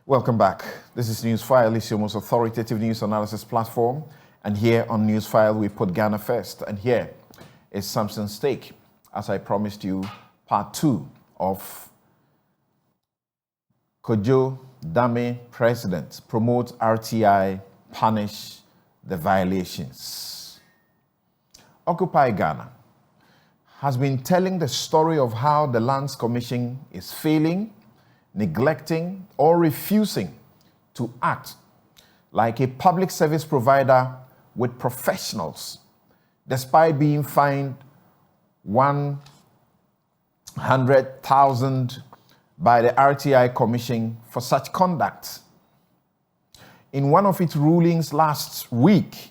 Welcome back. This is Newsfile. It's your most authoritative news analysis platform. And here on Newsfile, we put Ghana first. And here is Samson's take. As I promised you, part 2 of Kojo Dame President promotes RTI, punish the violations. Occupy Ghana has been telling the story of how the Lands Commission is failing, neglecting, or refusing to act like a public service provider with professionals, despite being fined 100,000 by the RTI Commission for such conduct. In one of its rulings last week,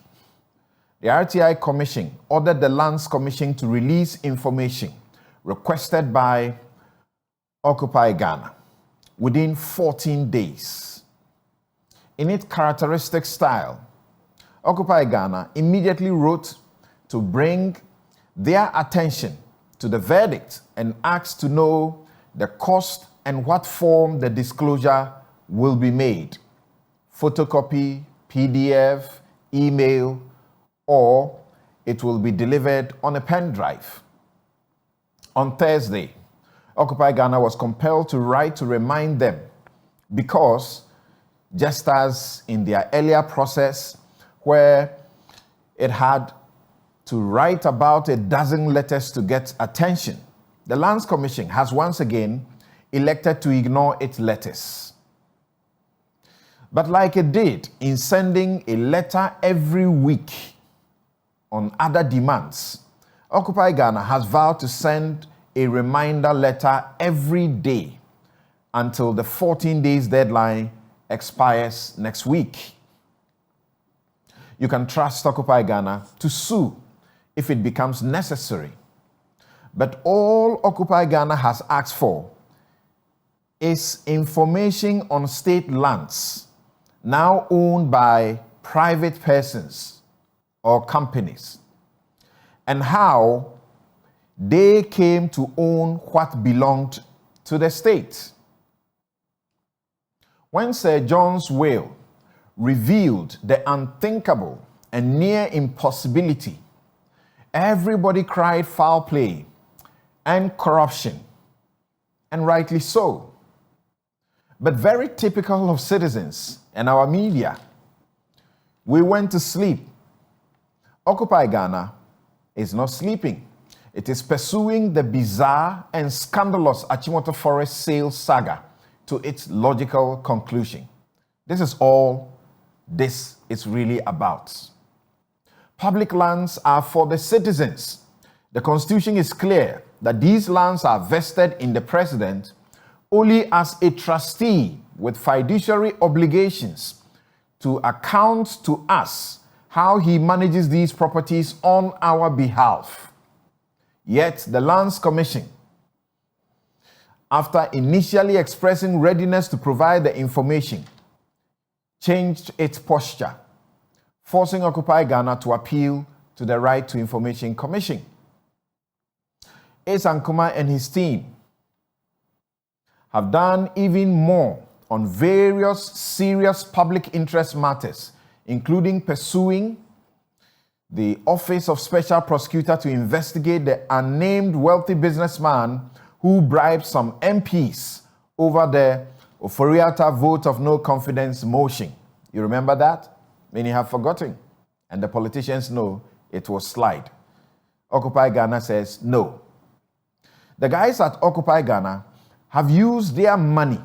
the RTI Commission ordered the Lands Commission to release information requested by Occupy Ghana within 14 days. In its characteristic style, Occupy Ghana immediately wrote to bring their attention to the verdict and asked to know the cost and what form the disclosure will be made: photocopy, PDF, email, or it will be delivered on a pen drive. On Thursday, Occupy Ghana was compelled to write to remind them because, just as in their earlier process where it had to write about a dozen letters to get attention, the Lands Commission has once again elected to ignore its letters. But like it did in sending a letter every week on other demands, Occupy Ghana has vowed to send a reminder letter every day until the 14 days deadline expires next week. You can trust Occupy Ghana to sue if it becomes necessary. But all Occupy Ghana has asked for is information on state lands now owned by private persons or companies, and how they came to own what belonged to the state. When Sir John's will revealed the unthinkable and near impossibility, everybody cried foul play and corruption, and rightly so. But very typical of citizens and our media, we went to sleep. Occupy Ghana is not sleeping. It is pursuing the bizarre and scandalous Achimota Forest sales saga to its logical conclusion. This is all this is really about. Public lands are for the citizens. The Constitution is clear that these lands are vested in the President only as a trustee with fiduciary obligations to account to us how he manages these properties on our behalf. Yet the Lands Commission, after initially expressing readiness to provide the information, changed its posture, forcing Occupy Ghana to appeal to the Right to Information Commission. Ace Ankuma and his team have done even more on various serious public interest matters, including pursuing the Office of Special Prosecutor to investigate the unnamed wealthy businessman who bribed some MPs over the Oforiatta vote of no confidence motion. You remember that? Many have forgotten. And the politicians know it was slide. Occupy Ghana says no. The guys at Occupy Ghana have used their money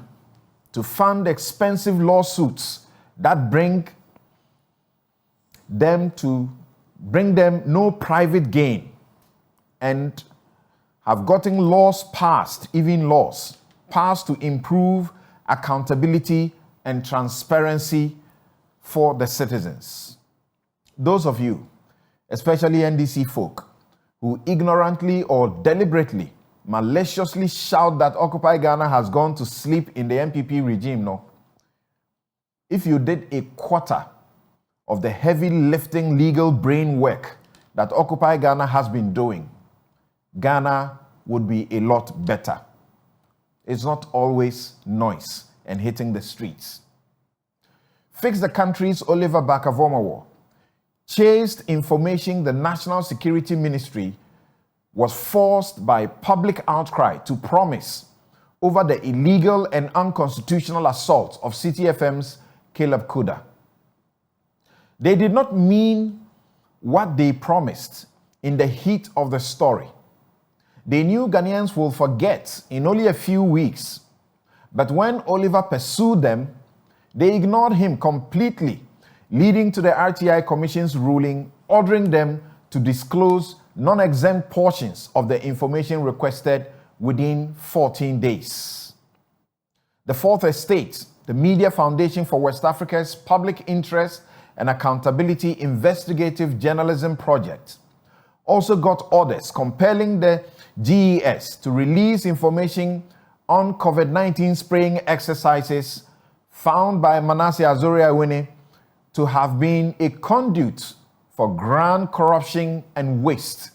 to fund expensive lawsuits that bring them no private gain, and have gotten laws passed, even laws passed to improve accountability and transparency for the citizens. Those of you, especially NDC folk, who ignorantly or deliberately, maliciously shout that Occupy Ghana has gone to sleep in the MPP regime, no. If you did a quarter of the heavy lifting legal brain work that Occupy Ghana has been doing, Ghana would be a lot better. It's not always noise. and hitting the streets. Fix the Country's Oliver Barker-Vormawor chased information the National Security Ministry was forced by public outcry to promise over the illegal and unconstitutional assault of City FM's Caleb Kuda. They did not mean what they promised in the heat of the story. They knew Ghanaians will forget in only a few weeks, but when Oliver pursued them, they ignored him completely, leading to the RTI Commission's ruling ordering them to disclose non-exempt portions of the information requested within 14 days. The Fourth Estate, the Media Foundation for West Africa's Public Interest and Accountability Investigative Journalism Project, also got orders compelling the GES to release information on COVID-19 spraying exercises found by Manasseh Azuri-Awini to have been a conduit for grand corruption and waste.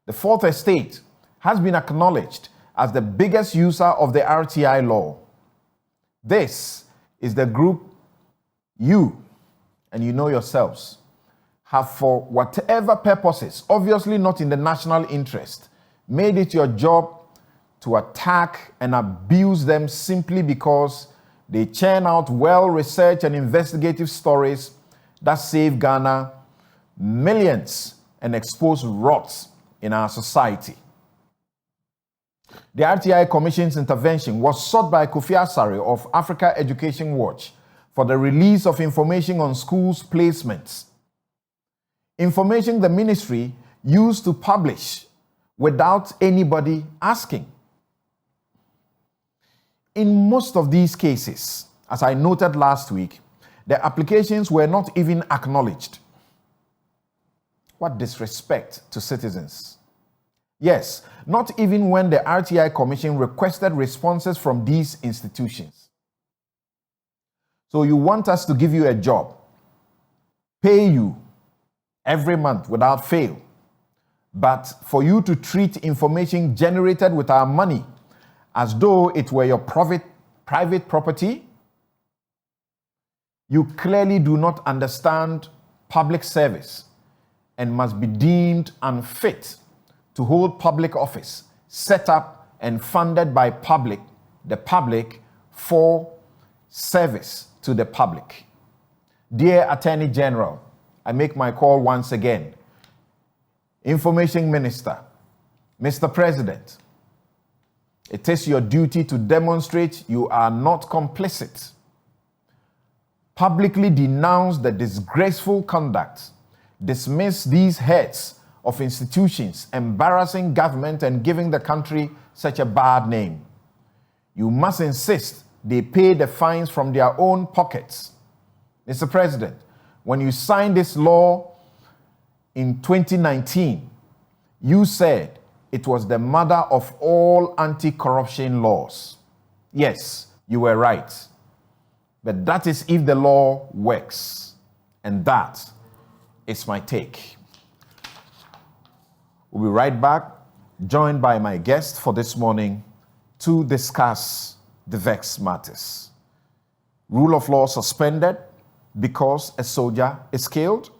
The Fourth Estate has been acknowledged as the biggest user of the RTI law. This is the group you, and you know yourselves, have for whatever purposes, obviously not in the national interest, made it your job to attack and abuse them simply because they churn out well-researched and investigative stories that save Ghana millions and expose rots in our society. The RTI Commission's intervention was sought by Kofi Asare of Africa Education Watch for the release of information on schools' placements. Information the ministry used to publish without anybody asking. In most of these cases, as I noted last week, the applications were not even acknowledged. What disrespect to citizens. Yes, not even when the RTI Commission requested responses from these institutions. So you want us to give you a job, pay you every month without fail, but for you to treat information generated with our money as though it were your private property? You clearly do not understand public service and must be deemed unfit to hold public office set up and funded by the public for service to the public. Dear Attorney General, I make my call once again. Information Minister, Mr. President, it is your duty to demonstrate you are not complicit. Publicly denounce the disgraceful conduct. Dismiss these heads of institutions embarrassing government and giving the country such a bad name. You must insist they pay the fines from their own pockets. Mr. President, when you signed this law in 2019, you said it was the mother of all anti-corruption laws. Yes, you were right. But that is if the law works. And that is my take. We'll be right back, joined by my guest for this morning to discuss the vexed matters. Rule of law suspended because a soldier is killed.